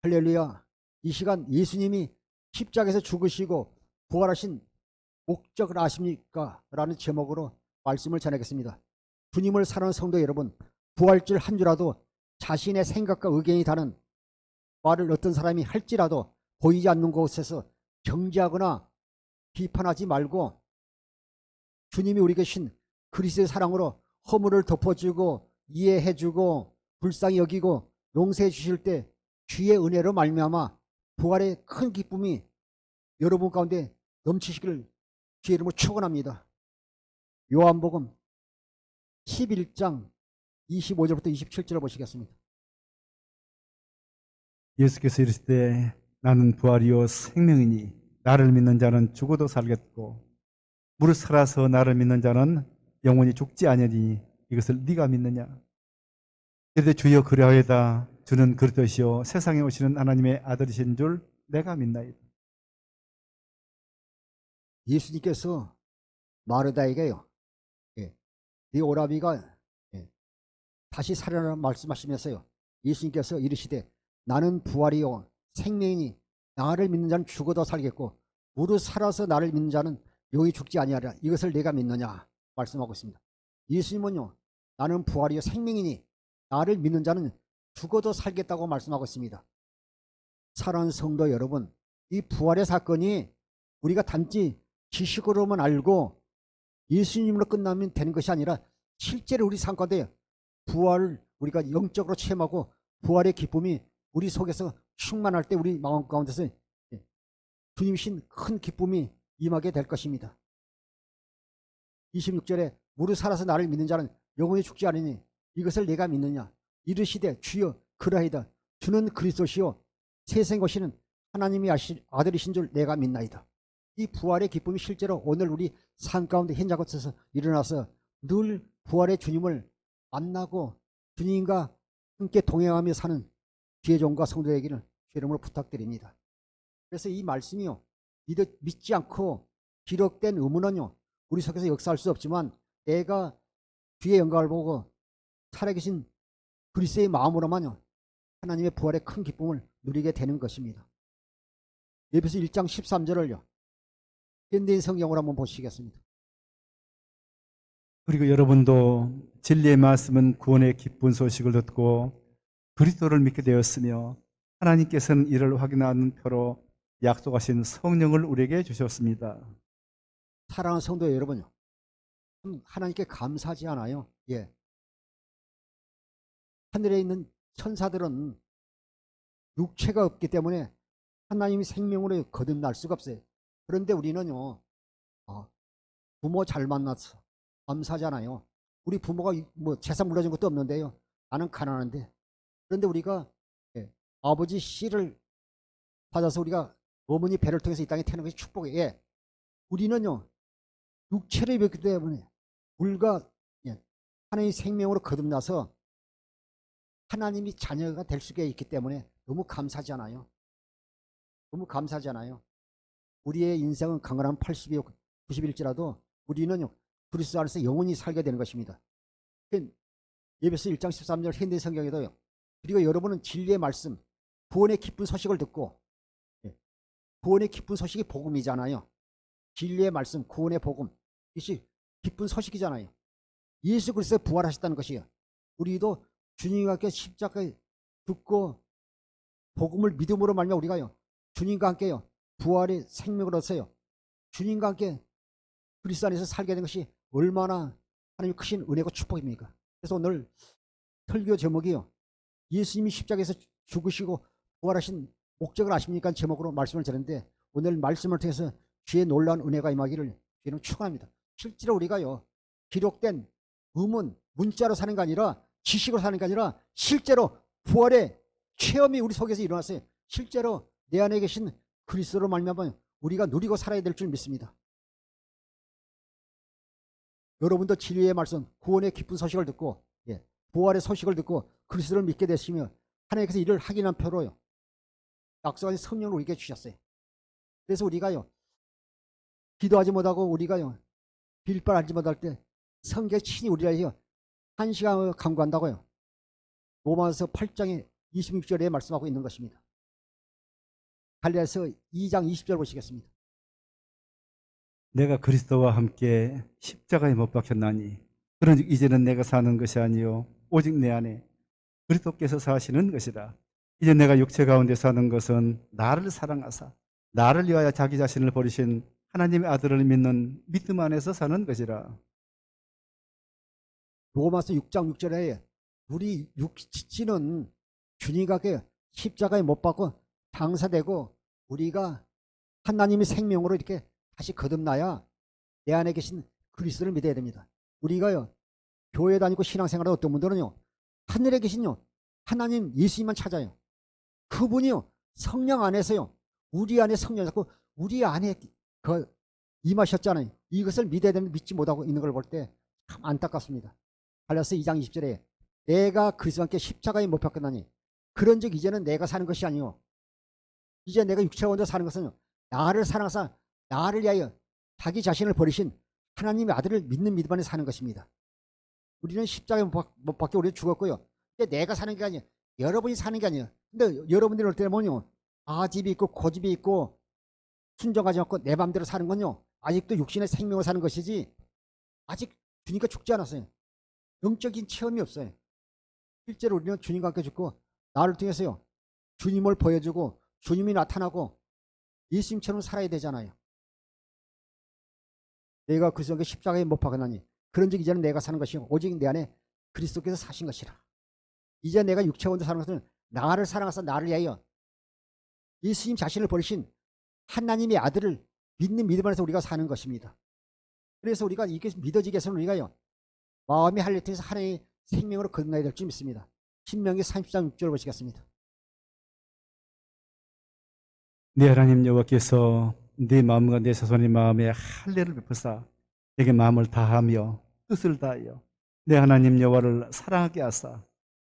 할렐루야. 이 시간 예수님이 십자가에서 죽으시고 부활하신 목적을 아십니까? 라는 제목으로 말씀을 전하겠습니다. 주님을 사랑하는 성도 여러분, 부활절 한 주라도 자신의 생각과 의견이 다른 말을 어떤 사람이 할지라도 보이지 않는 곳에서 정죄하거나 비판하지 말고 주님이 우리에게 신 그리스도의 사랑으로 허물을 덮어주고 이해해주고 불쌍히 여기고 용서해 주실 때 주의 은혜로 말미암아 부활의 큰 기쁨이 여러분 가운데 넘치시기를 주의 이름으로 축원합니다. 요한복음 11장 25절부터 27절을 보시겠습니다. 예수께서 이르시되 나는 부활이요 생명이니 나를 믿는 자는 죽어도 살겠고 무릇 살아서 나를 믿는 자는 영원히 죽지 아니하니 이것을 네가 믿느냐? 이르되 주여 그리하여다. 주는 그리스도시요 세상에 오시는 하나님의 아들이신 줄 내가 믿나이다. 예수님께서 마르다에게요, 네 오라비가 다시 살아나라 말씀하시면서요, 예수님께서 이르시되 나는 부활이요 생명이니 나를 믿는 자는 죽어도 살겠고 무릇 살아서 나를 믿는 자는 영원히 죽지 아니하리라. 이것을 내가 믿느냐 말씀하고 있습니다. 예수님은요, 나는 부활이요 생명이니 나를 믿는 자는 죽어도 살겠다고 말씀하고 있습니다. 사랑하는 성도 여러분, 이 부활의 사건이 우리가 단지 지식으로만 알고 예수님으로 끝나면 되는 것이 아니라 실제로 우리 삶 가운데 부활을 우리가 영적으로 체험하고 부활의 기쁨이 우리 속에서 충만할 때 우리 마음 가운데서 주님이신 큰 기쁨이 임하게 될 것입니다. 26절에 무릇 살아서 나를 믿는 자는 영원히 죽지 않으니 이것을 내가 믿느냐? 이르시되 주여 그러하이다. 주는 그리스도시요 세상 오시는 하나님의 아들이신 줄 내가 믿나이다. 이 부활의 기쁨이 실제로 오늘 우리 삶 가운데 현장 곳에서 일어나서 늘 부활의 주님을 만나고 주님과 함께 동행하며 사는 주의 종과 성도에게는 주의 이름으로 부탁드립니다. 그래서 이 말씀이요, 믿지 않고 기록된 의문은요 우리 속에서 역사할 수 없지만 내가 주의 영광을 보고 살아계신 그리스도의 마음으로만요 하나님의 부활의 큰 기쁨을 누리게 되는 것입니다. 에베소 1장 13절을요 현대인 성경으로 한번 보시겠습니다. 그리고 여러분도 진리의 말씀은 구원의 기쁜 소식을 듣고 그리스도를 믿게 되었으며 하나님께서는 이를 확인하는 표로 약속하신 성령을 우리에게 주셨습니다. 사랑하는 성도 여러분요, 하나님께 감사하지 않아요? 예. 하늘에 있는 천사들은 육체가 없기 때문에 하나님이 생명으로 거듭날 수가 없어요. 그런데 우리는요, 부모 잘 만나서 감사하잖아요. 우리 부모가 뭐 재산 물려준 것도 없는데요, 나는 가난한데. 그런데 우리가 아버지 씨를 받아서 우리가 어머니 배를 통해서 이 땅에 태어난 것이 축복이에요. 우리는요, 육체를 입었기 때문에 불과 하나님의 생명으로 거듭나서 하나님이 자녀가 될 수가 있기 때문에 너무 감사하잖아요. 너무 감사하잖아요. 우리의 인생은 강건한 80이요 90일지라도 우리는요 그리스도 안에서 영원히 살게 되는 것입니다. 에베소 1장 13절 현대 성경에도요, 그리고 여러분은 진리의 말씀 구원의 기쁜 소식을 듣고, 구원의 기쁜 소식이 복음이잖아요. 진리의 말씀 구원의 복음, 이것이 기쁜 소식이잖아요. 예수 그리스도의 부활하셨다는 것이에요. 우리도 주님과 함께 십자가에 죽고 복음을 믿음으로 말미암아 우리가요 주님과 함께요 부활의 생명을 얻어요 주님과 함께 그리스도 안에서 살게 된 것이 얼마나 하나님의 크신 은혜고 축복입니까? 그래서 오늘 설교 제목이요, 예수님이 십자가에서 죽으시고 부활하신 목적을 아십니까? 제목으로 말씀을 드렸는데 오늘 말씀을 통해서 주의 놀라운 은혜가 임하기를 주님은 축원합니다. 실제로 우리가요 기록된 의문 문자로 사는 게 아니라 지식으로 사는 게 아니라 실제로 부활의 체험이 우리 속에서 일어났어요. 실제로 내 안에 계신 그리스도로 말미암아 우리가 누리고 살아야 될 줄 믿습니다. 여러분도 진리의 말씀 구원의 기쁜 소식을 듣고 부활의 소식을 듣고 그리스도를 믿게 되시며 하나님께서 이를 확인한 표로요 약속하신 성령을 우리에게 주셨어요. 그래서 우리가요 기도하지 못하고 우리가요 빌발 알지 못할 때 성경 친히 우리를 한 시간을 강구한다고요 로마서 8장에 26절에 말씀하고 있는 것입니다. 갈라디아서 2장 20절 보시겠습니다. 내가 그리스도와 함께 십자가에 못 박혔나니 그런즉 이제는 내가 사는 것이 아니요 오직 내 안에 그리스도께서 사시는 것이라. 이제 내가 육체 가운데 사는 것은 나를 사랑하사 나를 위하여 자기 자신을 버리신 하나님의 아들을 믿는 믿음 안에서 사는 것이라. 로마서 6장 6절에 우리 육지는 주님과 십자가에 못 박고 장사되고 우리가 하나님의 생명으로 이렇게 다시 거듭나야 내 안에 계신 그리스도를 믿어야 됩니다. 우리가요 교회 다니고 신앙생활의 어떤 분들은요 하늘에 계신요 하나님 예수님만 찾아요. 그분이요 성령 안에서요 우리 안에 성령 잡고 우리 안에 그 임하셨잖아요. 이것을 믿어야 되는데 믿지 못하고 있는 걸 볼 때 참 안타깝습니다. 갈라디아서 2장 20절에 내가 그리스도와 함께 십자가에 못 박혔나니 그런즉 이제는 내가 사는 것이 아니요 이제 내가 육체가 먼저 사는 것은 나를 사랑하사 나를 위하여 자기 자신을 버리신 하나님의 아들을 믿는 믿음 안에 사는 것입니다. 우리는 십자가에 못 박혀 우리는 죽었고요. 근데 내가 사는 게 아니에요. 여러분이 사는 게 아니에요. 근데 여러분들이 올 때는 뭐요? 아집이 있고 고집이 있고 순종하지 않고 내 마음대로 사는 건요. 아직도 육신의 생명을 사는 것이지 아직 주님과 죽지 않았어요. 영적인 체험이 없어요. 실제로 우리는 주님과 함께 죽고 나를 통해서요. 주님을 보여주고 주님이 나타나고 예수님처럼 살아야 되잖아요. 내가 그리스도께 십자가에 못 박았나니 그런즉 이제는 내가 사는 것이 오직 내 안에 그리스도께서 사신 것이라. 이제 내가 육체원도 사는 것은 나를 사랑하사 나를 위하여 예수님 자신을 버리신 하나님의 아들을 믿는 믿음 안에서 우리가 사는 것입니다. 그래서 우리가 이게 믿어지게 해서는 우리가요 마음의 할례에서 하나님의 생명으로 거듭나야 될 줄 믿습니다. 신명기 30장 6절 보시겠습니다. 네 하나님 여호와께서 네 마음과 내 자손의 마음에 할례를 베푸사 내게 마음을 다하며 뜻을 다하여 내 하나님 여호와를 사랑하게 하사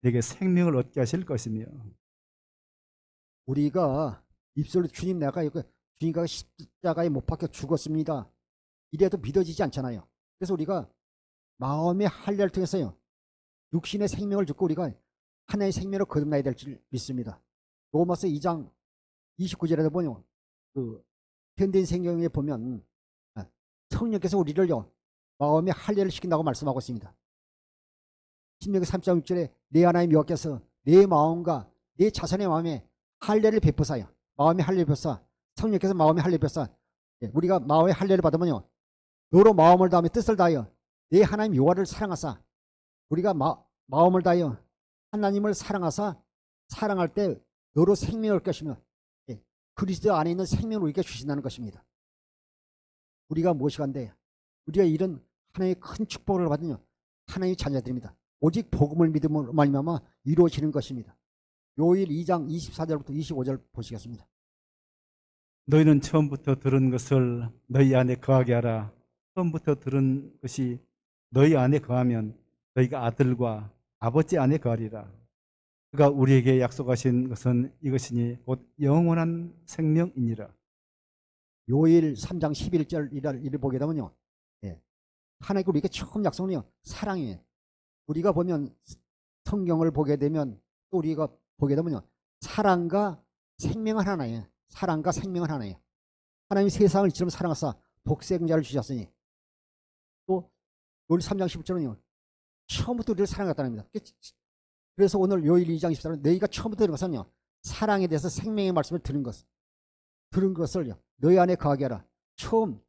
내게 생명을 얻게 하실 것이며. 우리가 입술로 주님 내가 주님과 십자가에 못 박혀 죽었습니다. 이래도 믿어지지 않잖아요. 그래서 우리가 마음의 할례를 통해서요 육신의 생명을 죽고 우리가 하나의 생명으로 거듭나야 될 줄 믿습니다. 로마서 2장 29절에도 보면 그 현대인 성경에 보면 성령께서 우리를요 마음의 할례를 시킨다고 말씀하고 있습니다. 신명기 3장 6절에 내 하나님 여호와께서 내 마음과 내 자손의 마음에 할례를 베푸사요. 마음의 할례를 베푸사 성령께서 마음의 할례를 베푸사 우리가 마음의 할례를 받으면요 너로 마음을 다하며 뜻을 다하여 내 하나님 여호와를 사랑하사 우리가 마음을 다하여 하나님을 사랑하사 사랑할 때 너로 생명을 것이며 그리스도 안에 있는 생명을 우리에게 주신다는 것입니다. 우리가 무엇이 간데 우리가 이런 하나님의 큰 축복을 받으며 하나님의 자녀들입니다. 오직 복음을 믿음으로 말미암아 이루어지는 것입니다. 요일 2장 24절부터 25절 보시겠습니다. 너희는 처음부터 들은 것을 너희 안에 거하게 하라. 처음부터 들은 것이 너희 안에 거하면 너희가 아들과 아버지 안에 거하리라. 그가 우리에게 약속하신 것은 이것이니 곧 영원한 생명이니라. 요일 3장 11절 이를 보게 되면요. 하나님께 우리에게 처음 약속은요. 사랑이에요. 우리가 보면 성경을 보게 되면 또 우리가 보게 되면요. 사랑과 생명은 하나예요. 사랑과 생명은 하나예요. 하나님이 세상을 이처럼 사랑하사 독생자를 주셨으니 또 요일 3장 11절은요. 처음부터 우리를 사랑했다는 겁니다. 그래서 오늘 요일 2장 14절은 너희가 처음부터 들은 것은요. 사랑에 대해서 생명의 말씀을 들은 것을요. 너희 안에 거하게 하라. 처음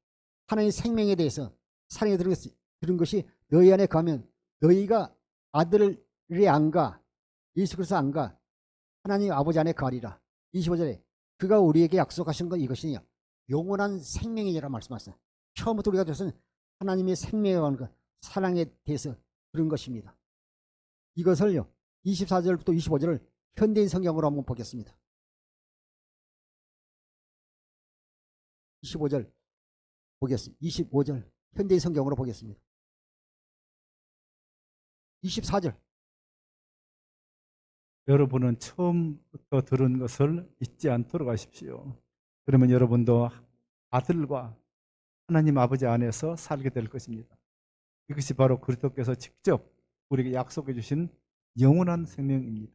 하나님의 생명에 대해서 사랑에 들은 것이 너희 안에 거하면 너희가 아들의 안과 예수 그리스도 안과 하나님 아버지 안에 거하리라. 25절에 그가 우리에게 약속하신 건 이것이냐 영원한 생명이라 말씀하셨어요. 처음부터 우리가 들었은 하나님의 생명에 관한 것 사랑에 대해서 들은 것입니다. 이것을요 24절부터 25절을 현대인 성경으로 한번 보겠습니다. 25절 보겠습니다. 25절 현대인 성경으로 보겠습니다. 24절 여러분은 처음부터 들은 것을 잊지 않도록 하십시오. 그러면 여러분도 아들과 하나님 아버지 안에서 살게 될 것입니다. 이것이 바로 그리스도께서 직접 우리에게 약속해 주신 영원한 생명입니다.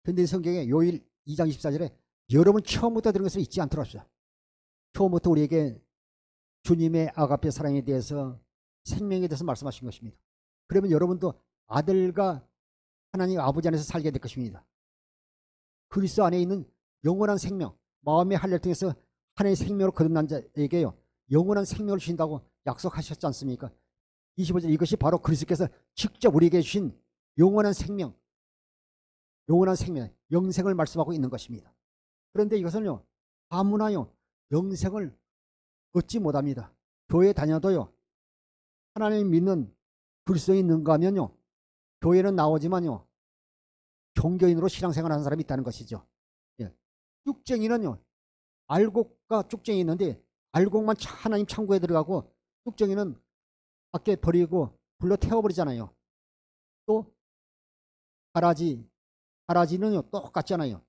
현대인 성경에 요일 2장 24절에 여러분 처음부터 들은 것을 잊지 않도록 합시다. 처음부터 우리에게 주님의 아가페 사랑에 대해서 생명에 대해서 말씀하신 것입니다. 그러면 여러분도 아들과 하나님 아버지 안에서 살게 될 것입니다. 그리스도 안에 있는 영원한 생명, 마음의 할례를 통해서 하나님의 생명으로 거듭난 자에게요, 영원한 생명을 주신다고 약속하셨지 않습니까? 25절, 이것이 바로 그리스도께서 직접 우리에게 주신 영원한 생명, 영생을 말씀하고 있는 것입니다. 그런데 이것은요, 아무나요 영생을 얻지 못합니다. 교회 다녀도요, 하나님 믿는 그리스도에 있는가 하면요, 교회는 나오지만요, 종교인으로 신앙생활하는 사람이 있다는 것이죠. 예. 쭉쟁이는요, 알곡과 쭉쟁이 있는데 알곡만 하나님 창고에 들어가고 쭉쟁이는 밖에 버리고 불러 태워버리잖아요. 또 가라지는요 똑같잖아요.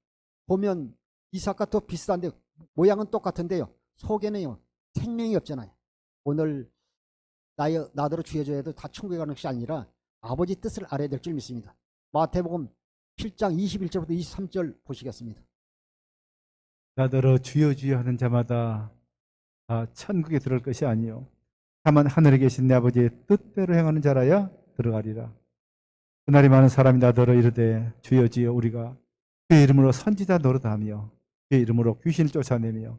보면 이삭과 또 비슷한데 모양은 똑같은데요, 속에는요 생명이 없잖아요. 오늘 나더러 주여줘야 해도 다 천국에 가는 것이 아니라 아버지 뜻을 알아야 될 줄 믿습니다. 마태복음 7장 21절부터 23절 보시겠습니다. 나더러 주여 주여 하는 자마다 다 천국에 들어갈 것이 아니요 다만 하늘에 계신 내 아버지의 뜻대로 행하는 자라야 들어가리라. 그날이 많은 사람이 나더러 이르되 주여 주여 우리가 그의 이름으로 선지자 노릇하며 그의 이름으로 귀신을 쫓아내며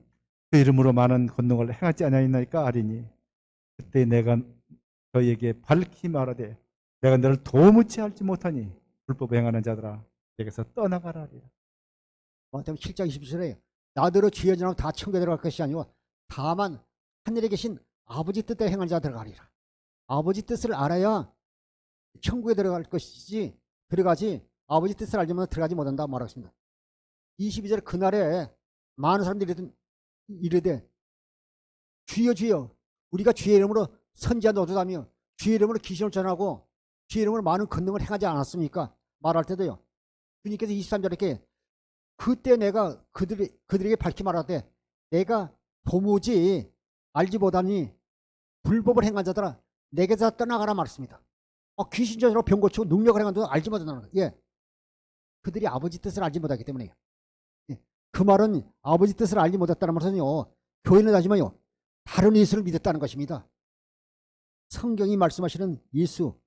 그의 이름으로 많은 권능을 행하지 아니하였나이까 하리니 그때 내가 저희에게 밝히 말하되 내가 너를 도무지 알지 못하니 불법 행하는 자들아 내게서 떠나가라 하리라. 마태복음 7장 22절에 나더러 주여 주여 하면 다 천국에 들어갈 것이 아니고 다만 하늘에 계신 아버지 뜻대로 행하는 자 들어가리라. 아버지 뜻을 알아야 천국에 들어갈 것이지 들어가지 아버지 뜻을 알지 못하면 들어가지 못한다 말하고 있습니다. 22절, 그날에 많은 사람들이 이르되 주여 주여 우리가 주의 이름으로 선지자 노릇하며 주의 이름으로 귀신을 전하고 주의 이름으로 많은 권능을 행하지 않았습니까? 말할 때도요, 주님께서 23절에 이렇게 그때 내가 그들에게 밝히 말하되 내가 도무지 알지 못하니 불법을 행한 자들아 내게서 떠나가라 말했습니다. 귀신 전으로 병 고치고 능력을 행한 자들 알지 못한다는 거예요. 예. 그들이 아버지 뜻을 알지 못하기 때문에요. 예. 그 말은 아버지 뜻을 알지 못했다는 말은요, 교회는 하지만요 다른 예수를 믿었다는 것입니다. 성경이 말씀하시는 예수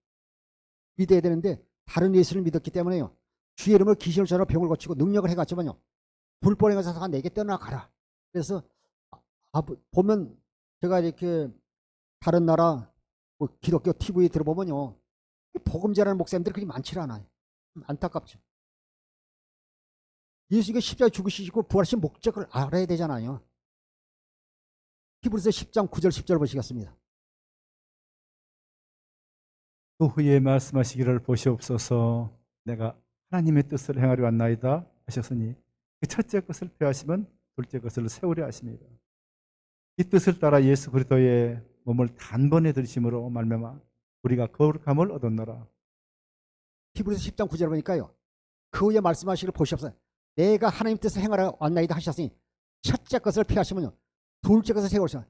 믿어야 되는데 다른 예수를 믿었기 때문에요, 주의 이름으로 귀신을 전하고 병을 고치고 능력을 해갔지만요 불법을 행한 자가 내게 떠나가라. 그래서 보면 제가 이렇게 다른 나라 뭐 기독교 TV 들어보면요 복음 전하는 목사님들이 그리 많지 않아요. 안타깝죠. 예수가 십자가에 죽으시고 부활하신 목적을 알아야 되잖아요. 히브리서 10장 9절 10절 보시겠습니다. 그 후에 말씀하시기를 보시옵소서 내가 하나님의 뜻을 행하려 왔나이다 하셨으니 그 첫째 것을 폐하시면 둘째 것을 세우려 하십니다. 이 뜻을 따라 예수 그리스도의 몸을 단번에 들이심으로 말미암아 우리가 거룩함을 얻었노라. 히브리서 10장 9절 보니까요, 그 후에 말씀하시기를 보시옵소서 내가 하나님 뜻을 행하러 왔나이다 하셨으니 첫째 것을 폐하시면요 둘째 것을 세우시라.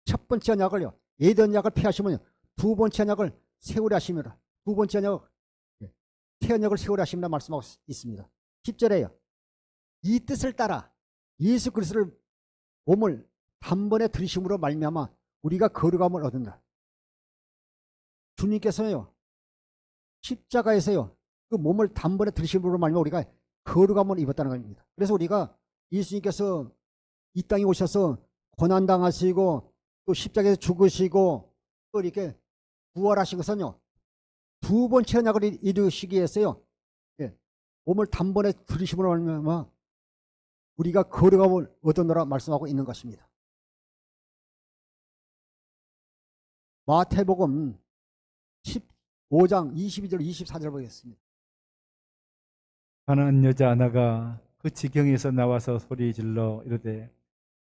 첫 번째 언약을요 예전 언약을 폐하시면요 두 번째 언약을 세우려 하심이라. 두 번째 언약 새 언약을 세우려 하심이라 말씀하고 있습니다. 10절에요 이 뜻을 따라 예수 그리스도를 몸을 단번에 들이심으로 말미암아 우리가 거룩함을 얻는다. 주님께서요 십자가에서요 그 몸을 단번에 들이심으로 말미암아 우리가 거룩함을 입었다는 겁니다. 그래서 우리가 예수님께서 이 땅에 오셔서 고난당하시고 또 십자가에서 죽으시고 또 이렇게 부활하신 것은요 두 번째 언약을 이루시기 위해서요 몸을 단번에 들이심으로 말미암아 우리가 거룩함을 얻었노라 말씀하고 있는 것입니다. 마태복음 15장 22절 24절 보겠습니다. 가난한 여자 하나가 그 지경에서 나와서 소리 질러 이르되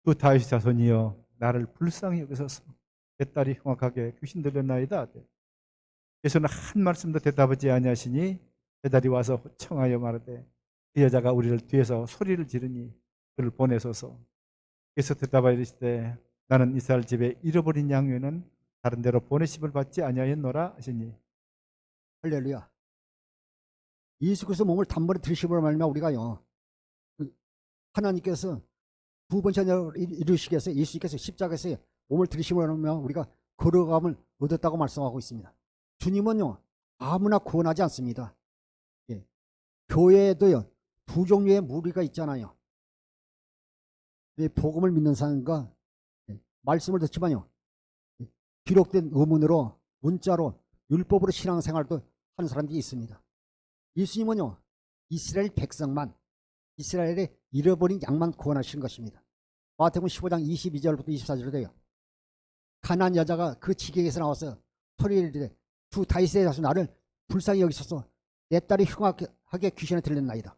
그 다윗 자손이여 나를 불쌍히 여기소서 내 딸이 흉악하게 귀신 들렸나이다. 예수는 한 말씀도 대답하지 아니하시니 배달이 와서 청하여 말하되 그 여자가 우리를 뒤에서 소리를 지르니 그를 보내소서. 예수 대답하여 이르시되 나는 이스라엘 집에 잃어버린 양 외에는 다른 데로 보내심을 받지 아니하였노라 하시니. 할렐루야. 예수 그리스도 몸을 단번에 들이심으로 말미암아 우리가요 하나님께서 두 번째 자녀를 이루시기 위해서 예수님께서 십자가에서 몸을 들이심으로 우리가 거룩함을 얻었다고 말씀하고 있습니다. 주님은요 아무나 구원하지 않습니다. 예. 교회에도요 두 종류의 무리가 있잖아요. 예, 복음을 믿는 사람과 말씀을 듣지만요 기록된 의문으로 문자로 율법으로 신앙생활도 하는 사람들이 있습니다. 예수님은요 이스라엘 백성만, 이스라엘의 잃어버린 양만 구원하신 것입니다. 마태복음 15장 22절부터 24절로 돼요. 가난한 여자가 그 지경에서 나와서 소리를 이르되 주 다윗의 자손 나를 불쌍히 여기소서 내 딸이 흉악하게 귀신에 들렸나이다.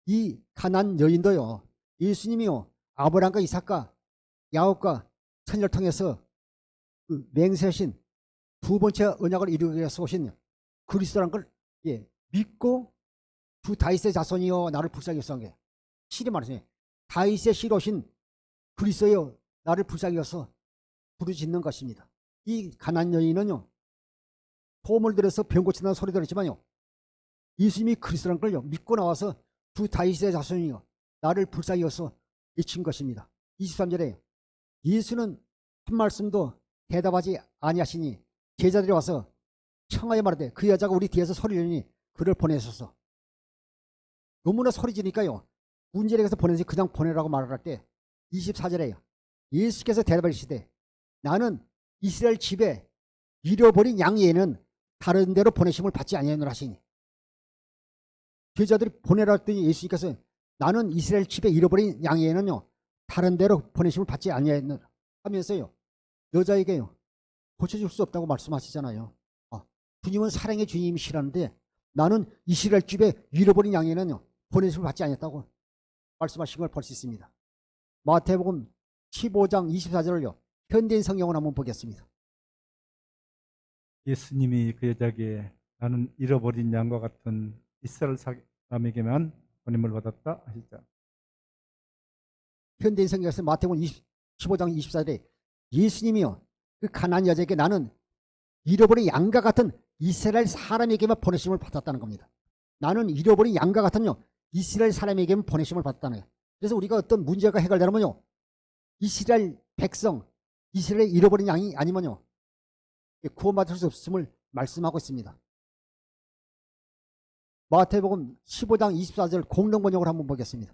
이 가난한 여인도요 예수님이요 아브라함과 이삭과 야곱과 선지자를 통해서 그 맹세하신 두 번째 언약을 이루기 위해서 오신 그리스도라는 걸 믿고 주 다윗의 자손이여 나를 불쌍히 여기소서 한 게 실이 말하세요. 다윗의 씨로 오신 그리스도여 나를 불쌍히 여기소서 부르짖는 것입니다. 이 가난한 여인은요 보험을 들여서 병 고친다는 소리 들었지만요 예수님이 그리스도라는 걸 믿고 나와서 주 다윗의 자손이여 나를 불쌍히 여기소서 외친 것입니다. 23절에 예수는 한 말씀도 대답하지 아니하시니 제자들이 와서 청하여 말하되 그 여자가 우리 뒤에서 소리내니 그를 보내소서. 너무나 소리 지니까요 문제에서 보내지 그냥 보내라고 말을 할 때 24절에요 예수께서 대답하시되 나는 이스라엘 집에 잃어버린 양 외에는 다른 데로 보내심을 받지 아니하노라 하시니 제자들이 보내라 했더니 예수님께서 나는 이스라엘 집에 잃어버린 양 외에는요 다른 데로 보내심을 받지 아니하노라 하면서요 여자에게요 고쳐줄 수 없다고 말씀하시잖아요. 주님은 사랑의 주님이시라는데 나는 이스라엘 집에 잃어버린 양에는요 보내심을 받지 않았다고 말씀하신 걸 볼 수 있습니다. 마태복음 15장 24절을요 현대인 성경을 한번 보겠습니다. 예수님이 그 여자에게 나는 잃어버린 양과 같은 이스라엘 사람에게만 보냄을 받았다 하시죠. 현대인 성경에서 마태복음 15장 24절에 예수님이요 그 가난한 여자에게 나는 잃어버린 양과 같은 이스라엘 사람에게만 보내심을 받았다는 겁니다. 나는 잃어버린 양과 같은요 이스라엘 사람에게만 보내심을 받았다는 거예요. 그래서 우리가 어떤 문제가 해결되면요 이스라엘 백성, 이스라엘 잃어버린 양이 아니면요 구원받을 수 없음을 말씀하고 있습니다. 마태복음 15장 24절 공동 번역을 한번 보겠습니다.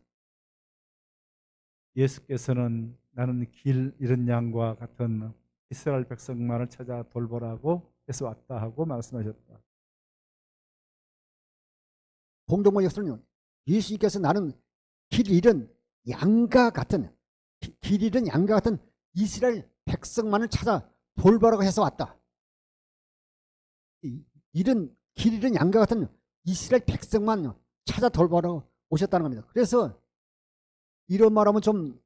예수께서는 나는 길 잃은 양과 같은 이스라엘 백성만을 찾아 돌보라고 해서 왔다 하고 말씀하셨다. 공동 번역서는요 예수님께서 나는 길 잃은 양과 같은 길 잃은 양과 같은 이스라엘 백성만을 찾아 돌보라고 해서 왔다. 길 잃은 양과 같은 이스라엘 백성만 찾아 돌보러 오셨다는 겁니다. 그래서 이런 말하면 좀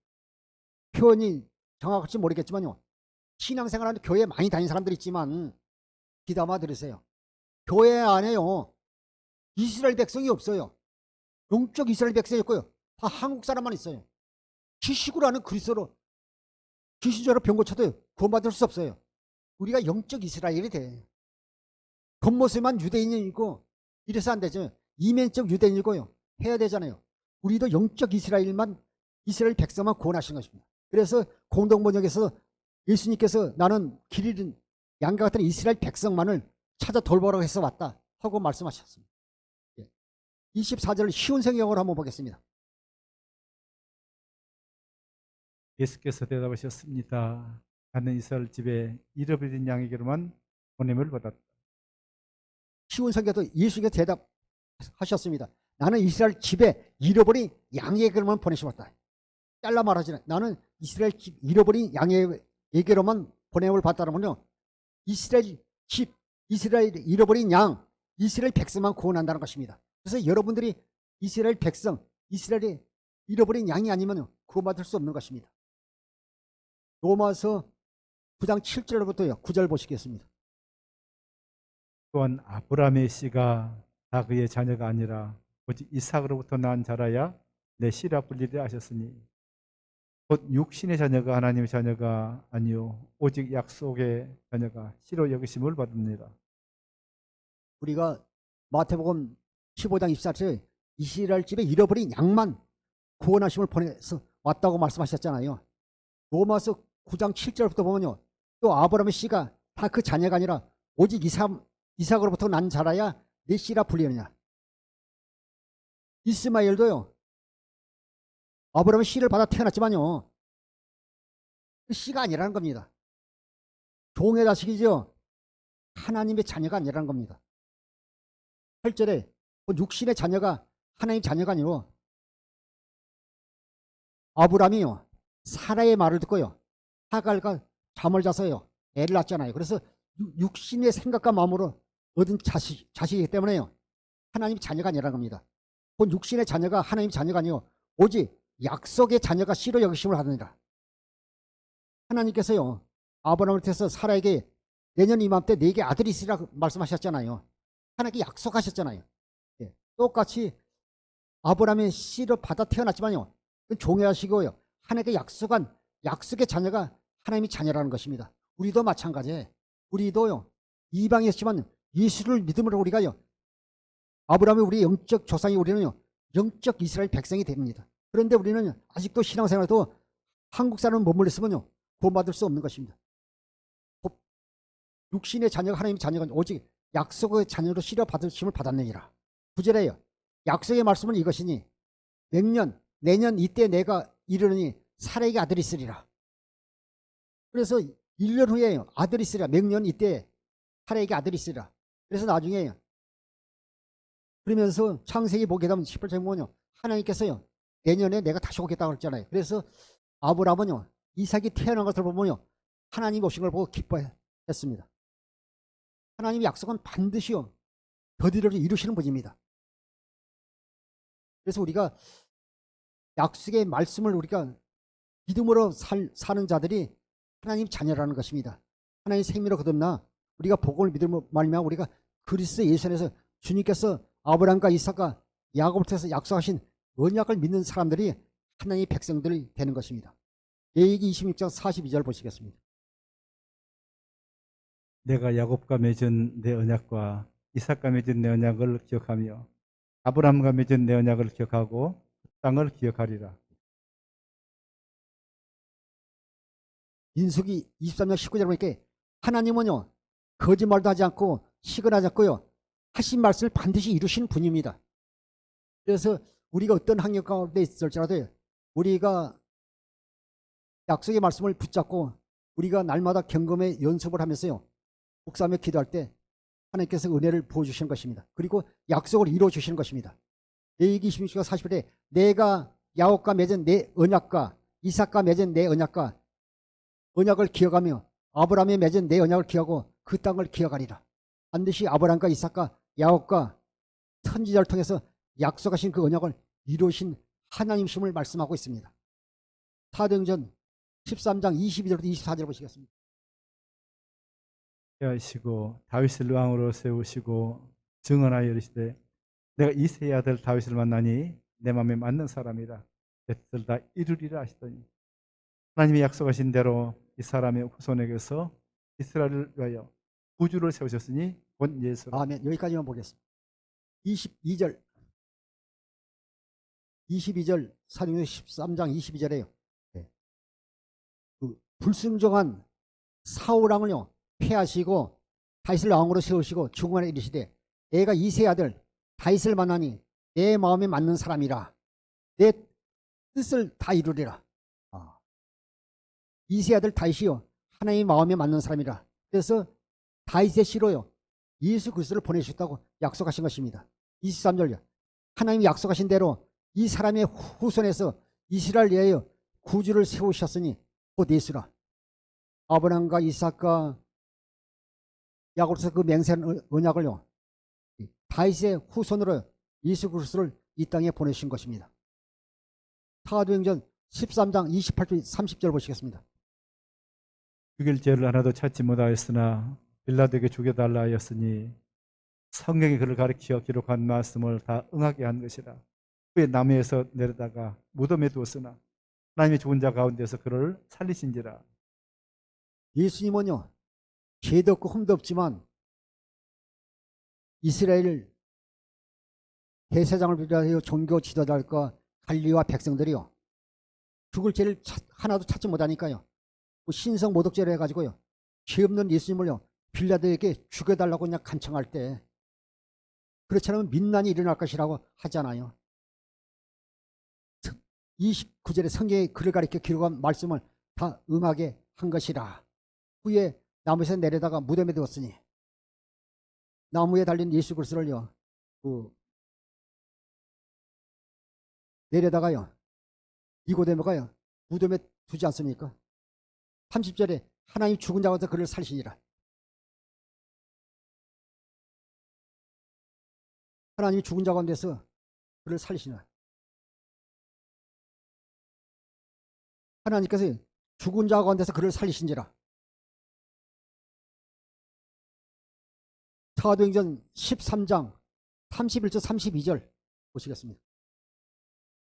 표현이 정확할지 모르겠지만요 신앙생활하는 교회에 많이 다니는 사람들이 있지만 귀담아 들으세요. 교회 안에요 이스라엘 백성이 없어요. 영적 이스라엘 백성이 있고요 다 한국 사람만 있어요. 지식으로 하는 그리스도로 귀신자로 병 고쳐도 구원받을 수 없어요. 우리가 영적 이스라엘이 돼. 겉모습만 유대인이고 이래서 안 되죠. 이면적 유대인이고요 해야 되잖아요. 우리도 영적 이스라엘 백성만 구원하신 것입니다. 그래서 공동번역에서 예수님께서 나는 길 잃은 양과 같은 이스라엘 백성만을 찾아 돌보라고 해서 왔다 하고 말씀하셨습니다. 24절 쉬운 성경으로 한번 보겠습니다. 예수께서 대답하셨습니다. 나는 이스라엘 집에 잃어버린 양에게로만 보냄을 받았다. 쉬운 성경도 예수께서 대답하셨습니다. 나는 이스라엘 집에 잃어버린 양에게로만 보내심었다. 잘라 말하지는 나는 이스라엘 집 잃어버린 양에게로만 보냄을 받았다면요 이스라엘 집, 이스라엘 잃어버린 양, 이스라엘 백성만 구원한다는 것입니다. 그래서 여러분들이 이스라엘 백성, 이스라엘이 잃어버린 양이 아니면 구원받을 수 없는 것입니다. 로마서 9장 7절부터요 9절 보시겠습니다. 또한 아브라함의 씨가 다 그의 자녀가 아니라 오직 이삭으로부터 난 자라야 내 씨라 불리리라 하셨으니 곧 육신의 자녀가 하나님의 자녀가 아니요 오직 약속의 자녀가 씨로 여기심을 받습니다. 우리가 마태복음 15장 24절에 이스라엘 집에 잃어버린 양만 구원하심을 보내서 왔다고 말씀하셨잖아요. 로마서 9장 7절부터 보면요. 또 아브라함의 씨가 다 그 자녀가 아니라 오직 이삭으로부터 난 자라야 내 씨라 불리느냐. 이스마엘도요. 아브라함의 씨를 받아 태어났지만요. 그 씨가 아니라는 겁니다. 종의 자식이죠. 하나님의 자녀가 아니라는 겁니다. 8절에 육신의 자녀가 하나님 자녀가 아니고 아브라함이요. 사라의 말을 듣고요. 하갈과 잠을 자서요. 애를 낳았잖아요. 그래서 육신의 생각과 마음으로 얻은 자식이기 때문에요. 하나님 자녀가 아니라는 겁니다. 본 육신의 자녀가 하나님 자녀가 아니요. 오직 약속의 자녀가 씨로 여기심을 하느니라. 하나님께서요. 아브라함을 통해서 사라에게 내년 이맘때 네게 아들이 있으리라 말씀하셨잖아요. 하나님께 약속하셨잖아요. 예. 똑같이 아브라함의 씨를 받아 태어났지만요. 종의 자식이고요. 하나님께 약속한 약속의 자녀가 하나님의 자녀라는 것입니다. 우리도 마찬가지예요. 우리도요. 이방이었지만 예수를 믿음으로 우리가요. 아브라함이 우리 영적 조상이 우리는요. 영적 이스라엘 백성이 됩니다. 그런데 우리는 아직도 신앙생활도 한국 사람은 머물렀으면요. 구원받을 수 없는 것입니다. 육신의 자녀가 하나님의 자녀가 오직 약속의 자녀로 시려 받으심을 받았느니라. 9절에요. 약속의 말씀은 이것이니 내년 이때 내가 이르느니 사라에게 아들이 있으리라. 그래서 1년 후에 아들이 있으리라. 명년 이때 사라에게 아들이 있으리라. 그래서 나중에 그러면서 창세기 보게 되면 18절 보면요. 하나님께서요. 내년에 내가 다시 오겠다고 했잖아요. 그래서 아브라함은요. 이삭이 태어난 것을 보면요. 하나님 오신 걸 보고 기뻐했습니다. 하나님의 약속은 반드시요. 더디를 이루시는 분입니다. 그래서 우리가 약속의 말씀을 우리가 믿음으로 사는 자들이 하나님 자녀라는 것입니다. 하나님 생명으로 거듭나 우리가 복음을 믿음으로 말미암아 우리가 그리스도 예수 안에서 주님께서 아브라함과 이삭과 야곱을 통해서 약속하신 언약을 믿는 사람들이 하나님의 백성들이 되는 것입니다. 레위기 26장 42절 보시겠습니다. 내가 야곱과 맺은 내 언약과 이삭과 맺은 내 언약을 기억하며 아브라함과 맺은 내 언약을 기억하고 그 땅을 기억하리라. 민수기 23장 19절 보니까 하나님은요. 거짓말도 하지 않고 시건하지 않고요. 하신 말씀을 반드시 이루시는 분입니다. 그래서 우리가 어떤 환경 가운데 있을지라도 우리가 약속의 말씀을 붙잡고 우리가 날마다 경검의 연습을 하면서요. 묵상하며 기도할 때 하나님께서 은혜를 부어주시는 것입니다. 그리고 약속을 이루어주시는 것입니다. 레위기 26장 40절에 내가 야곱과 맺은 내 언약과 이삭과 맺은 내 언약을 기억하며 아브라함에 맺은 내 언약을 기억하고 그 땅을 기억하리라. 반드시 아브라함과 이삭과 야곱과 선지자를 통해서 약속하신 그 언약을 이루신 하나님심을 말씀하고 있습니다. 사도행전 13장 22절부터 24절 보시겠습니다. 하시고 다윗을 왕으로 세우시고 증언하여 이르시되 내가 이새의 아들 다윗을 만나니 내 마음에 맞는 사람이라 내 뜻을 다 이루리라 하시더니 하나님이 약속하신 대로 이 사람의 후손에게서 이스라엘을 위하여 구주를 세우셨으니 곧 예수라. 아멘. 여기까지만 보겠습니다. 22절 사도행전 13장 22절에요. 그 불순종한 사울왕을요 패하시고 다윗을 왕으로 세우시고 중간에 이르시되 내가 이새의 아들 다윗을 만나니 내 마음에 맞는 사람이라 내 뜻을 다 이루리라. 이새의 아들 다윗이요 하나님의 마음에 맞는 사람이라. 그래서 다윗의 씨로요 예수 그리스도를 보내주셨다고 약속하신 것입니다. 23절요 하나님이 약속하신 대로 이 사람의 후손에서 이스라엘 위하여 구주를 세우셨으니 곧 예수라. 아브라함과 이삭과 야곱에서 그 맹세한 언약을요 다윗의 후손으로 예수 그리스도를 이 땅에 보내신 것입니다. 사도행전 13장 28절 30절 보시겠습니다. 죽일 죄를 하나도 찾지 못하였으나 빌라도에게 죽여달라 하였으니 성경이 그를 가리켜 기록한 말씀을 다 응하게 한 것이라. 그의 나무에서 내려다가 무덤에 두었으나 하나님의 죽은 자 가운데서 그를 살리신지라. 예수님은요 죄도 없고 흠도 없지만 이스라엘 대세장을 비롯하여 종교 지도자들과 관리와 백성들이요. 죽을 죄를 하나도 찾지 못하니까요. 뭐 신성 모독죄를 해가지고요. 죄 없는 예수님을요. 빌라도에게 죽여달라고 그냥 간청할 때 그렇지 않으면 민난이 일어날 것이라고 하잖아요. 29절에 성경에 그를 가리켜 기록한 말씀을 다 응하게 한 것이라. 후에 나무에서 내려다가 무덤에 두었으니 나무에 달린 예수 그리스도를요. 내려다가요. 니고데모가요. 무덤에 두지 않습니까? 30절에 하나님 죽은 자 가운데서 그를 살리시니라. 하나님이 죽은 자 가운데서 그를 살리시니라. 하나님께서 죽은 자 가운데서 그를 살리신지라. 사도행전 13장 31절 32절 보시겠습니다.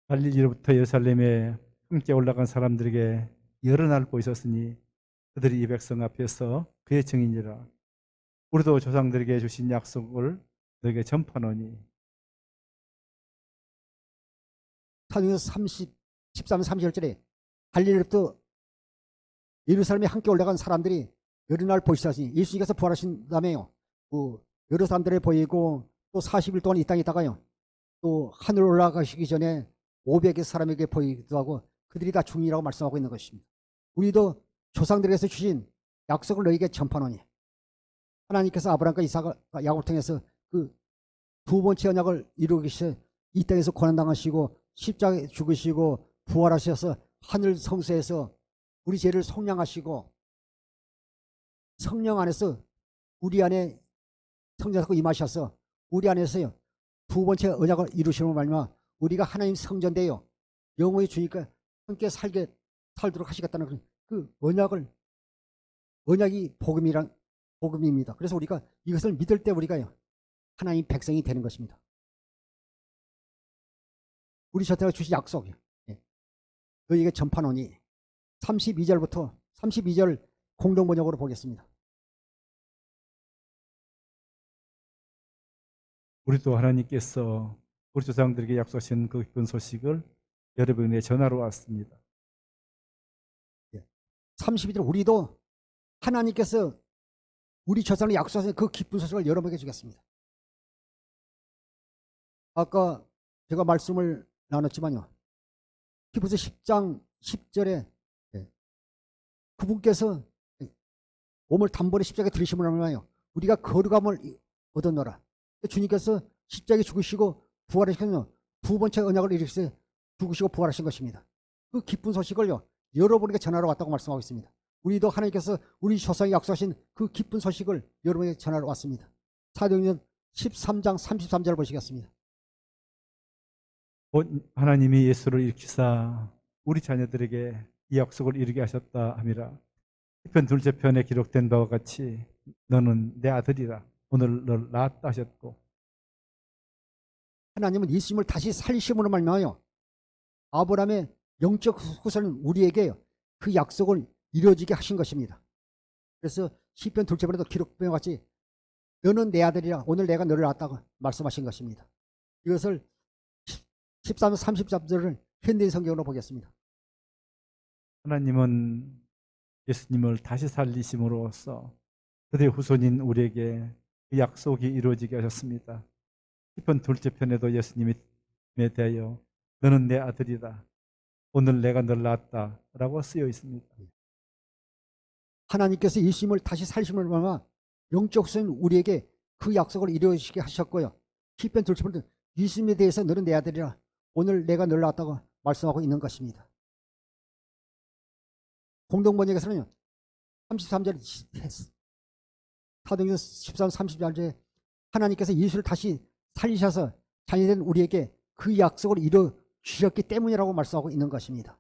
갈릴리로부터 예루살렘에 함께 올라간 사람들에게 여러 날 보이셨으니 그들이 이 백성 앞에서 그의 증인이라. 우리도 조상들에게 주신 약속을 너에게 전파하노니. 사도행전 13장 30절에 갈릴리로부터 예루살렘에 함께 올라간 사람들이 여러 날 보시다시니 예수님께서 부활하신 다음에요. 여러 사람들에 보이고 또 40일 동안 이 땅에 있다가요. 또 하늘 올라가시기 전에 500의 사람에게 보이기도 하고 그들이 다 중이라고 말씀하고 있는 것입니다. 우리도 조상들에게서 주신 약속을 너에게 전파하노니 하나님께서 아브라함과 이삭과 야곱을 통해서 그 두 번째 언약을 이루기 위해서 이 땅에서 고난당하시고 십자가에 죽으시고 부활하셔서 하늘 성소에서 우리 죄를 속량하시고 성령 안에서 우리 안에 성자하고 임하셔서 우리 안에서요 두 번째 언약을 이루시는 말미암아 우리가 하나님 성전되어 영원히 주니까 함께 살도록 하시겠다는 그 언약이 복음입니다. 그래서 우리가 이것을 믿을 때 우리가요 하나님 백성이 되는 것입니다. 우리 저태가 주신 약속이요. 너희에게 전파노니 32절부터 32절 공동번역으로 보겠습니다. 우리도 하나님께서 우리 조상들에게 약속하신 그 기쁜 소식을 여러분에게 전하러 왔습니다. 32절 우리도 하나님께서 우리 조상을 약속하신 그 기쁜 소식을 여러분에게 주겠습니다. 아까 제가 말씀을 나눴지만요. 히브리서 10장 10절에 그분께서 몸을 단번에 십자가에 들이심을 하나요. 우리가 거룩함을 얻었노라. 주님께서 십자가에 죽으시고 부활하시는 두 번째 언약을 이루셔서 죽으시고 부활하신 것입니다. 그 기쁜 소식을요. 여러분에게 전하러 왔다고 말씀하고 있습니다. 우리도 하나님께서 우리 조상이 약속하신 그 기쁜 소식을 여러분에게 전하러 왔습니다. 사도행전 13장 33절 보시겠습니다. 하나님이 예수를 일으키사 우리 자녀들에게 이 약속을 이루게 하셨다 함이라. 시편 둘째 편에 기록된 바와 같이 너는 내 아들이라 오늘 널 낳았다 하셨고 하나님은 예수님을 다시 살리심으로 말미암아 아브라함의 영적 후손은 우리에게 그 약속을 이루어지게 하신 것입니다. 그래서 시편 둘째 편에도 기록된 것 같이 너는 내 아들이라 오늘 내가 너를 낳았다고 말씀하신 것입니다. 이것을 13, 33절을 현대인 성경으로 보겠습니다. 하나님은 예수님을 다시 살리심으로써 그들의 후손인 우리에게 그 약속이 이루어지게 하셨습니다. 시편 둘째 편에도 예수님에 대하여 너는 내 아들이다. 오늘 내가 널 낳았다 라고 쓰여 있습니다. 하나님께서 예수님을 다시 살리심을 말미암아 영적 후손인 우리에게 그 약속을 이루어지게 하셨고요. 시편 둘째 편에도 예수님에 대해서 너는 내 아들이라 오늘 내가 너를 낳았다고 말씀하고 있는 것입니다. 공동번역에서는요. 33절 사도행전 13, 30절에 하나님께서 예수를 다시 살리셔서 자녀된 우리에게 그 약속을 이루어 주셨기 때문이라고 말씀하고 있는 것입니다.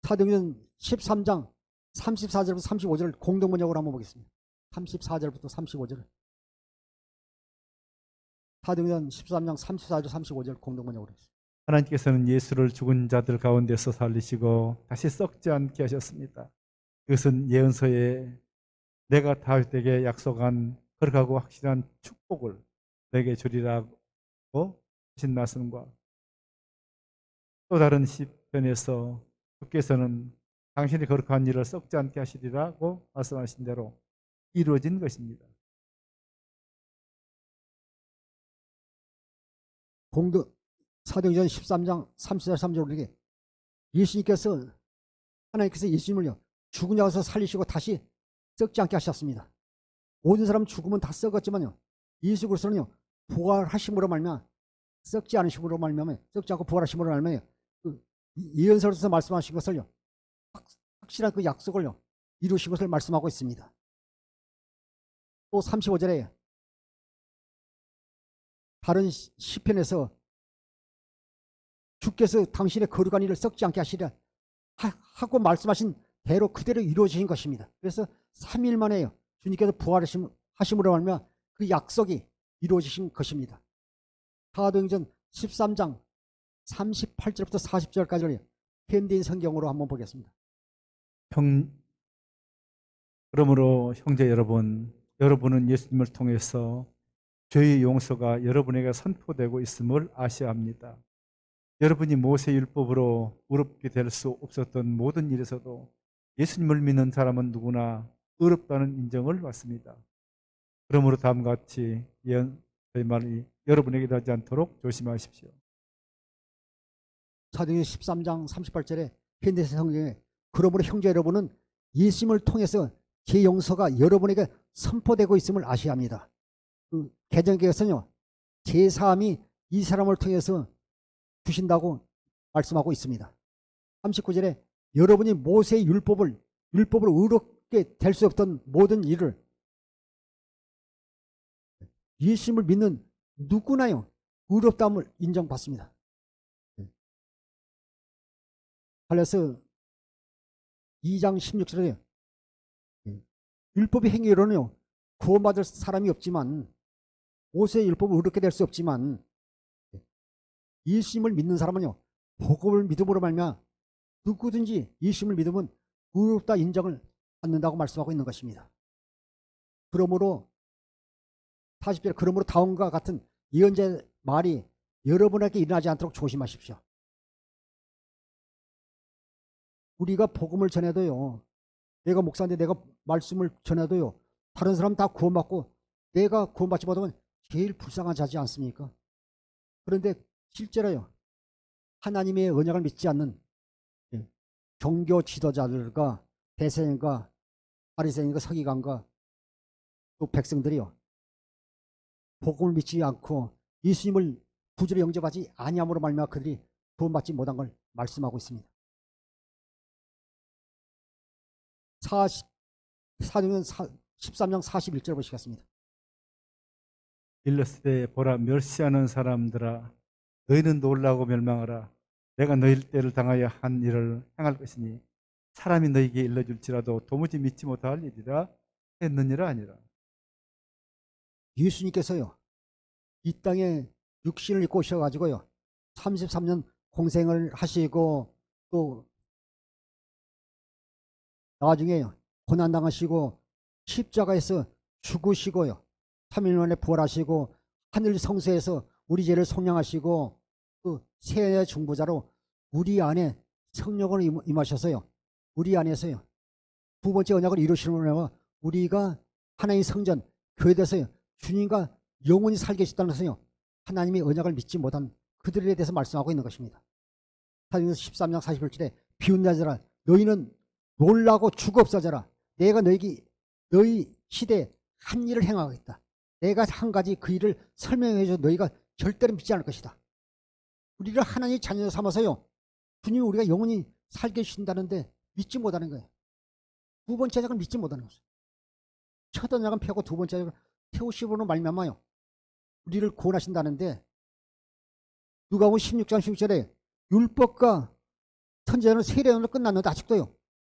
사도행전 13장 34절부터 35절을 공동번역으로 한번 보겠습니다. 34절부터 35절. 사도행전 13장 34절 35절 공동번역으로 하겠습니다. 하나님께서는 예수를 죽은 자들 가운데서 살리시고 다시 썩지 않게 하셨습니다. 이것은 예언서에 내가 다윗에게 약속한 거룩하고 확실한 축복을 내게 주리라고 하신 말씀과 또 다른 시편에서 주께서는 당신이 거룩한 일을 썩지 않게 하시리라고 말씀하신 대로 이루어진 것입니다. 공도 사도행전 13장 34, 3절 우리에게 예수님께서 하나님께서 예수님을요 죽은 자에서 살리시고 다시 썩지 않게 하셨습니다. 모든 사람 죽으면 다 썩었지만요 예수 그리스도는요 부활하심으로 말미암아 썩지 않으심으로 말미암아 썩지 않고 부활하심으로 말미암아 그 예언서에서 말씀하신 것을요 확실한 그 약속을요 이루신 것을 말씀하고 있습니다. 또 35절에 다른 시편에서 주께서 당신의 거룩한 일을 썩지 않게 하시리라 하고 말씀하신 대로 그대로 이루어지신 것입니다. 그래서 3일 만에요 주님께서 부활하심으로 말미암아 그 약속이 이루어지신 것입니다. 사도행전 13장 38절부터 40절까지를 현대인 성경으로 한번 보겠습니다. 그러므로 형제 여러분, 여러분은 예수님을 통해서 죄의 용서가 여러분에게 선포되고 있음을 아셔야 합니다. 여러분이 모세 율법으로 의롭게 될 수 없었던 모든 일에서도 예수님을 믿는 사람은 누구나 의롭다는 인정을 받습니다. 그러므로 다음과 같이 저희 말이 여러분에게 닿지 않도록 조심하십시오. 사도행전 13장 38절에 현대 성경에 그러므로 형제 여러분은 예수님을 통해서 제 용서가 여러분에게 선포되고 있음을 아셔야 합니다. 그 개정기에서는요 제3이 이 사람을 통해서 주신다고 말씀하고 있습니다. 39절에 여러분이 모세의 율법을 의롭게 될 수 없던 모든 일을 예수님을 믿는 누구나요 의롭다함을 인정받습니다. 그래서 2장 16절에 율법의 행위로는요 구원받을 사람이 없지만 모세의 율법을 의롭게 될 수 없지만 예수님을 믿는 사람은요 복음을 믿음으로 말미암아 누구든지 예수님을 믿으면 의롭다 인정을 받는다고 말씀하고 있는 것입니다. 그러므로 40절 그러므로 다음과 같은 예언자의 말이 여러분에게 일어나지 않도록 조심하십시오. 우리가 복음을 전해도요 내가 목사인데 내가 말씀을 전해도요 다른 사람 다 구원받고 내가 구원받지 못하면 제일 불쌍한 자지 않습니까? 그런데 실제로요 하나님의 언약을 믿지 않는 종교 지도자들과 대세인과 바리새인과 서기관과 또 백성들이요 복음을 믿지 않고 예수님을 구주로 영접하지 아니함으로 말미암아 그들이 구원받지 못한 걸 말씀하고 있습니다. 사도행전 13장 41절 보시겠습니다. 일러스되 보라 멸시하는 사람들아 너희는 놀라고 멸망하라. 내가 너희 때를 당하여 한 일을 행할 것이니 사람이 너희에게 일러줄지라도 도무지 믿지 못할 일이라 했느니라 아니라. 예수님께서요 이 땅에 육신을 입고 오셔가지고요 33년 공생을 하시고 또 나중에요 고난당하시고 십자가에서 죽으시고요 3일 만에 부활하시고 하늘 성소에서 우리 죄를 속량하시고 그 세의 중보자로 우리 안에 성령을 임하셔서요 우리 안에서요 두 번째 언약을 이루시는 우리가 하나님의 성전 교회에 대해서요 주님과 영원히 살게 하셨다는 것은요 하나님의 언약을 믿지 못한 그들에 대해서 말씀하고 있는 것입니다. 사도행전 13장 41절에 비웃는 자들아 너희는 놀라고 죽어없어져라. 내가 너희 시대에 한 일을 행하겠다. 내가 한 가지 그 일을 설명해줘 너희가 절대로 믿지 않을 것이다. 우리를 하나님의 자녀 삼아서요 주님이 우리가 영원히 살게 해주신다는데 믿지 못하는 거예요. 두 번째 언약을 믿지 못하는 거죠. 첫 언약은 펴고 두 번째 언약을 태우심으로 말미암아요 우리를 구원하신다는데 누가복음 16장 16절에 율법과 선지자는 세례원으로 끝났는데 아직도요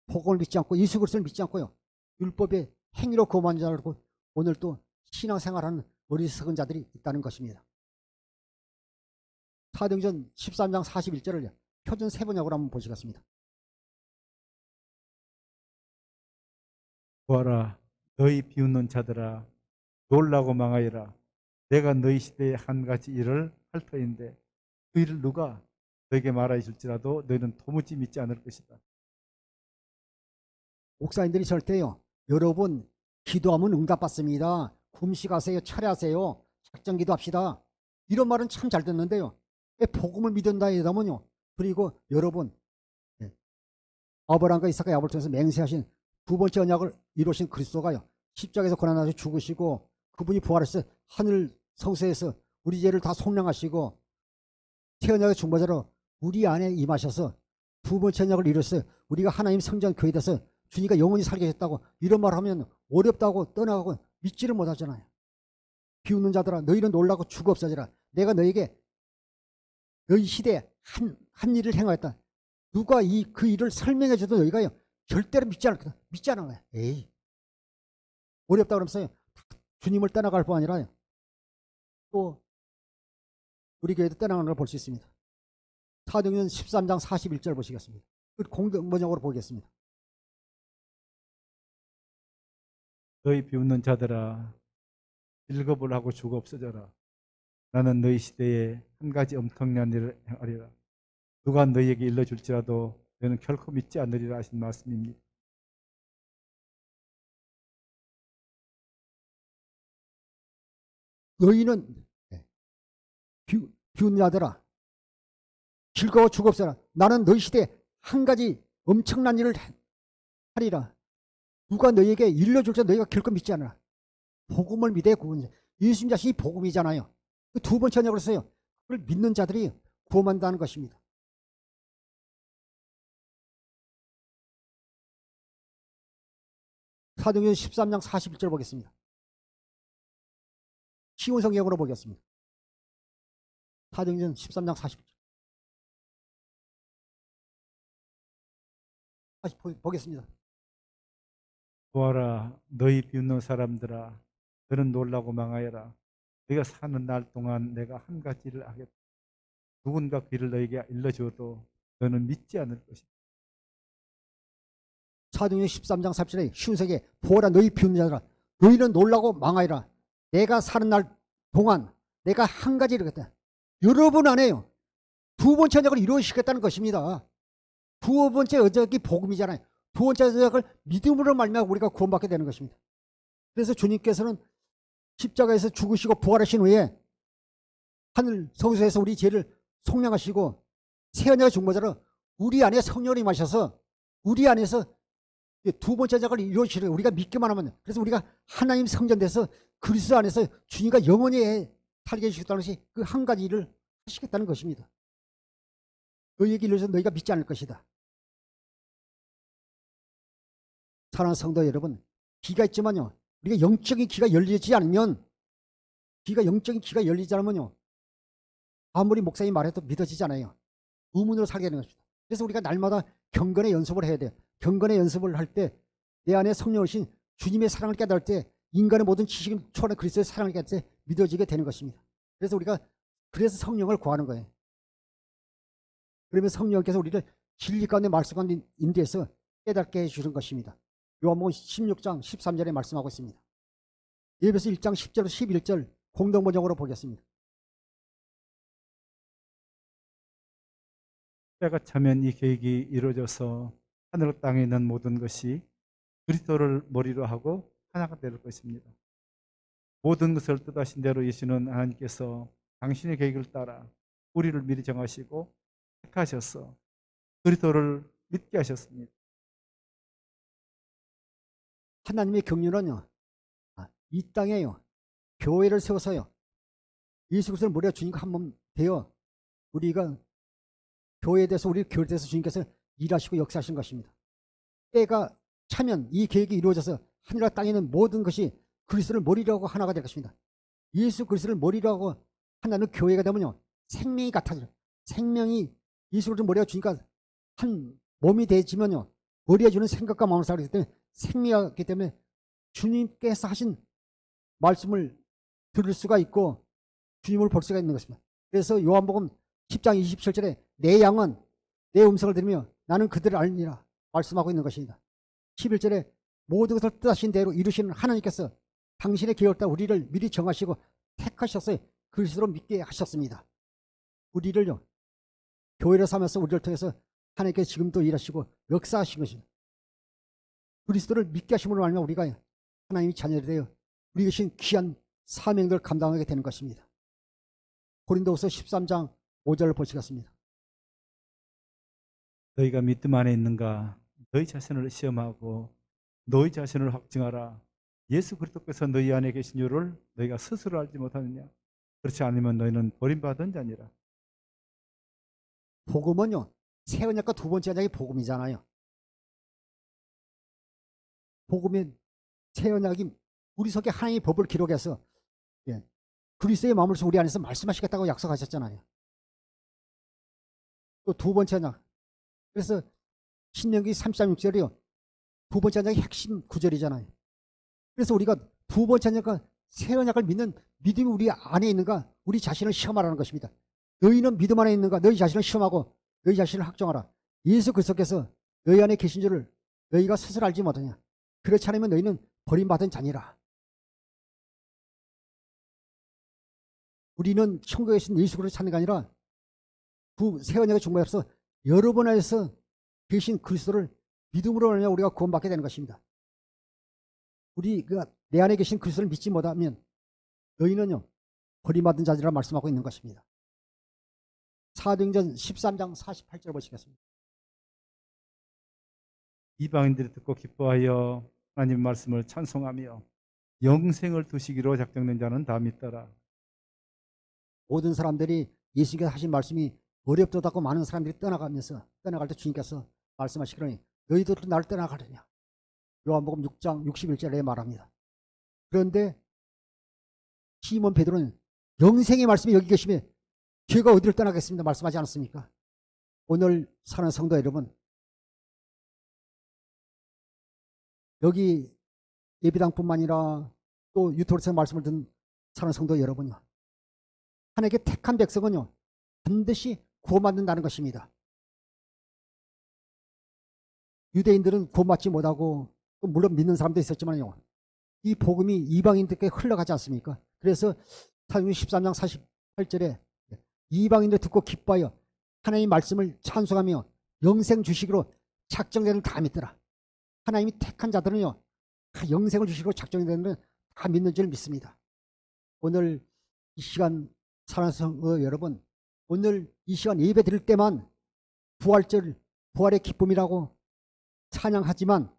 복음을 믿지 않고 예수 그리스도를 믿지 않고요 율법의 행위로 구원받는 줄 알고 오늘 또 신앙생활하는 어리석은 자들이 있다는 것입니다. 사도행전 13장 41절을 표준 세번역으로 한번 보시겠습니다. 보아라 너희 비웃는 자들아 놀라고 망하여라. 내가 너희 시대에 한 가지 일을 할 터인데 그 일을 누가 너에게 말하여 줄지라도 너희는 도무지 믿지 않을 것이다. 목사님들이 절대요, 여러분 기도하면 응답받습니다, 금식하세요, 철야하세요, 작정기도 합시다, 이런 말은 참 잘 듣는데요, 왜 복음을 믿는다 이러면요, 그리고 여러분, 아브라함과 이삭과 야곱을 통해서 맹세하신 두 번째 언약을 이루신 그리스도가요, 십자가에서 고난하셔 죽으시고 그분이 부활해서 하늘 성소에서 우리 죄를 다 속량하시고 새 언약의 중보자로 우리 안에 임하셔서 두 번째 언약을 이루어서 우리가 하나님 성전 교회 돼서 주님과 영원히 살게 했다고, 이런 말 하면 어렵다고 떠나가고 믿지를 못하잖아요. 비웃는 자들아 너희는 놀라고 죽어 없어지라. 내가 너에게 너희 시대에 한 일을 행하였다. 누가 그 일을 설명해 줘도 너희가요 절대로 믿지 않을 거다. 믿지 않은 거야. 에이, 어렵다 그러면서요 주님을 떠나갈 뿐 아니라 또 우리 교회도 떠나가는 걸 볼 수 있습니다. 사도행전 13장 41절 보시겠습니다. 공동번역으로 보겠습니다. 너희 비웃는 자들아 일겁을 하고 죽어 없어져라. 나는 너희 시대에 한 가지 엄청난 일을 행하리라. 누가 너희에게 일러줄지라도 너는 결코 믿지 않으리라 하신 말씀입니다. 너희는 비웃는 자들아 즐거워 죽어 없어라. 나는 너희 시대에 한 가지 엄청난 일을 하리라. 누가 너희에게 일러줄지 너희가 결코 믿지 않으라. 복음을 믿어야 구원. 예수님 자신이 복음이잖아요. 두 번째 언약으로 써요. 그걸 믿는 자들이 구원한다는 것입니다. 사도행전 13장 41절 보겠습니다. 쉬운 성경으로 보겠습니다. 사도행전 13장 41절. 다시 보겠습니다. 보아라 너희 비웃는 사람들아 너는 놀라고 망하여라. 너희가 사는 날 동안 내가 한 가지를 하겠다. 누군가 그 일을 너에게 일러줘도 너는 믿지 않을 것이다. 사도행전 13장 40절에 쉬운 세계 보아라 너희 비웃는 자들아 너희는 놀라고 망하여라. 내가 사는 날 동안 내가 한 가지를 하겠다. 여러분 안에요 두 번째 언약을 이루시겠다는 것입니다. 두 번째 언약이 복음이잖아요. 두 번째 언약을 믿음으로 말미암아 우리가 구원받게 되는 것입니다. 그래서 주님께서는 십자가에서 죽으시고 부활하신 후에 하늘 성소에서 우리 죄를 속량하시고 새 언약의 중보자로 우리 안에 성령이 임하셔서 우리 안에서 두 번째 언약을 이루시는 우리가 믿기만 하면, 그래서 우리가 하나님 성전 돼서 그리스도 안에서 주님과 영원히 살게 해주시겠다는 것이 그 한 가지 일을 하시겠다는 것입니다. 너희에게 일러서 너희가 믿지 않을 것이다. 사랑하는 성도 여러분, 귀가 있지만요 우리가 영적인 귀가 열리지 않으면, 영적인 귀가 열리지 않으면요 아무리 목사님이 말해도 믿어지지 않아요. 의문으로 살게 되는 것입니다. 그래서 우리가 날마다 경건의 연습을 해야 돼요. 경건의 연습을 할 때 내 안에 성령 오신 주님의 사랑을 깨달을 때 인간의 모든 지식을 초월한 그리스도의 사랑을 깨달을 때 믿어지게 되는 것입니다. 그래서 우리가 성령을 구하는 거예요. 그러면 성령께서 우리를 진리 가운데 말씀 가운데 인도해서 깨닫게 해주는 것입니다. 요한복음 16장 13절에 말씀하고 있습니다. 예배서 1장 10절에서 11절 공동번역으로 보겠습니다. 때가 차면 이 계획이 이루어져서 하늘 땅에 있는 모든 것이 그리스도를 머리로 하고 하나가 될 것입니다. 모든 것을 뜻하신 대로 예수는 하나님께서 당신의 계획을 따라 우리를 미리 정하시고 택하셔서 그리스도를 믿게 하셨습니다. 하나님의 경륜은요 이 땅에요 교회를 세워서요 예수 그리스도를 머리와 주님과 한 몸 되어 우리가 교회에 대해서 우리 교회에 대해서 주님께서 일하시고 역사하신 것입니다. 때가 차면 이 계획이 이루어져서 하늘과 땅에 있는 모든 것이 그리스도를 머리로 하고 하나가 될 것입니다. 예수 그리스도를 머리로 하고 하나는 교회가 되면요 생명이 같아져요. 생명이 예수 그리스도 머리와 주니까 한 몸이 되지면요 머리에 주는 생각과 마음을 살기 때문에 생명이기 때문에 주님께서 하신 말씀을 들을 수가 있고 주님을 볼 수가 있는 것입니다. 그래서 요한복음 10장 27절에 내 양은 내 음성을 들으며 나는 그들을 알리라 말씀하고 있는 것입니다. 11절에 모든 것을 뜻하신 대로 이루시는 하나님께서 당신의 계획을 따라 우리를 미리 정하시고 택하셔서 그리스도로 믿게 하셨습니다. 우리를요 교회를 삼아서 우리를 통해서 하나님께서 지금도 일하시고 역사하신 것입니다. 그리스도를 믿게 하심으로 말미암아 우리가 하나님의 자녀들이 되어 우리 계신 귀한 사명들을 감당하게 되는 것입니다. 고린도후서 13장 5절을 보시겠습니다. 너희가 믿음 안에 있는가? 너희 자신을 시험하고 너희 자신을 확증하라. 예수 그리스도께서 너희 안에 계신 줄을 너희가 스스로 알지 못하느냐? 그렇지 않으면 너희는 버림받은 자니라. 복음은요, 새 언약과 두 번째 언약이 복음이잖아요. 복음의 새 언약이 우리 속에 하나님의 법을 기록해서 그리스도의 마음을 우리 안에서 말씀하시겠다고 약속하셨잖아요. 또 두 번째 언약. 그래서 신명기 33.6절이요. 두 번째 언약의 핵심 구절이잖아요. 그래서 우리가 두 번째 언약과 새 언약을 믿는 믿음이 우리 안에 있는가 우리 자신을 시험하라는 것입니다. 너희는 믿음 안에 있는가 너희 자신을 시험하고 너희 자신을 확정하라. 예수 그리스도께서 너희 안에 계신 줄을 너희가 스스로 알지 못하냐. 그렇지 않으면 너희는 버림받은 자니라. 우리는 천국에 계신 예수 그리스도를 찾는 게 아니라 새 언약의 중보에 앞서 여러 번 안에서 계신 그리스도를 믿음으로 하냐 우리가 구원받게 되는 것입니다. 우리가 내 안에 계신 그리스도를 믿지 못하면 너희는요 버림받은 자들이라 말씀하고 있는 것입니다. 사도행전 13장 48절 보시겠습니다. 이방인들이 듣고 기뻐하여 하나님 말씀을 찬송하며 영생을 두시기로 작정된 자는 다 믿더라. 모든 사람들이 예수님께서 하신 말씀이 어렵도다고 많은 사람들이 떠나갈 때 주님께서 말씀하시기로니 너희들도 나를 떠나가려냐. 요한복음 6장 61절에 말합니다. 그런데 시몬 베드로는 영생의 말씀이 여기 계시면 제가 어디를 떠나겠습니다 말씀하지 않았습니까? 오늘 사는 성도 여러분, 여기 예비당뿐만 아니라 또 유튜브에서 말씀을 듣는 사는 성도 여러분요, 하나님께 택한 백성은요 반드시 구원받는다는 것입니다. 유대인들은 구원받지 못하고 물론 믿는 사람도 있었지만요, 이 복음이 이방인들께 흘러가지 않습니까? 그래서 사도행전 13장 48절에 이방인들 듣고 기뻐하여 하나님의 말씀을 찬송하며 영생 주시기로 작정되는 다 믿더라. 하나님이 택한 자들은요 영생을 주시기로 작정되는 다 믿는 줄 믿습니다. 오늘 이 시간 사랑하는 성도 여러분, 오늘 이 시간 예배 드릴 때만 부활의 기쁨이라고 찬양하지만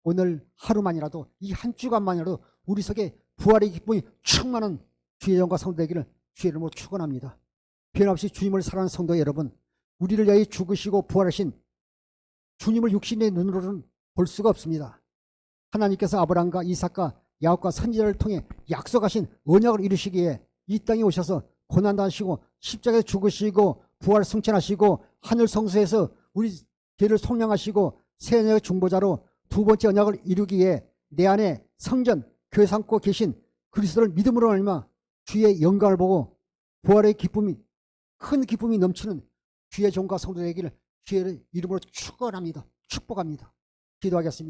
오늘 하루만이라도 이 한 주간만이라도 우리 속에 부활의 기쁨이 충만한 주의 영과 성도 되기를 주의 이름으로 축원합니다. 변함없이 주님을 사랑하는 성도 여러분, 우리를 위하여 죽으시고 부활하신 주님을 육신의 눈으로는 볼 수가 없습니다. 하나님께서 아브라함과 이삭과 야곱과 선지자를 통해 약속하신 언약을 이루시기에 이 땅에 오셔서 고난당하시고 십자가에 죽으시고 부활 승천하시고 하늘 성소에서 우리 죄를 속량하시고 새 언약의 중보자로 두 번째 언약을 이루기에 내 안에 성전 교회 삼고 계신 그리스도를 믿음으로 말미암아 주의 영광을 보고 부활의 기쁨이 큰 기쁨이 넘치는 주의 종과 성도 되기를 주의 이름으로 축원합니다. 축복합니다. 기도하겠습니다.